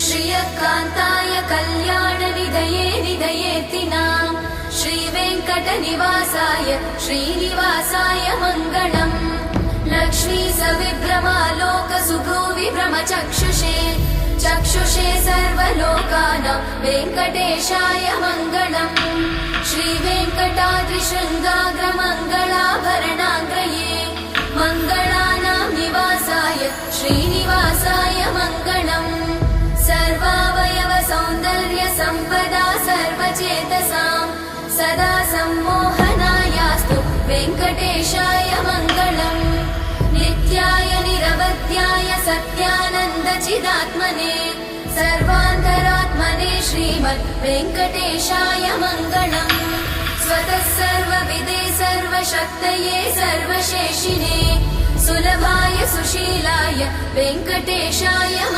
श्रियकान्ताय कल्याणनिधये निधयेतिनां श्रीवेङ्कटनिवासाय श्रीनिवासाय मङ्गलम् लक्ष्मी सविभ्रमालोकसुभ्रूविभ्रमचक्षुषे चक्षुषे सर्वलोकानां वेङ्कटेशाय मङ्गलम् श्रीवेङ्कटाद्रिशृङ्गाग्रमङ्गलाभरणाग्रये मङ्गलानां निवासाय श्रीनिवासाय मङ्गलम् सर्वावयव सौन्दर्य सम्पदा सर्वचेतसां सदा सम्मोहनायास्तु वेङ्कटेशाय मङ्गलम् नित्याय निरवध्याय सत्यानन्दचिदात्मने सर्वान्तरात्मने श्रीमद् वेङ्कटेशाय मङ्गलम् स्वतः सर्वविदे सर्वशक्तये सर्वशेषिने सुलभाय सुशीलाय वेङ्कटेशाय मङ्गलम्।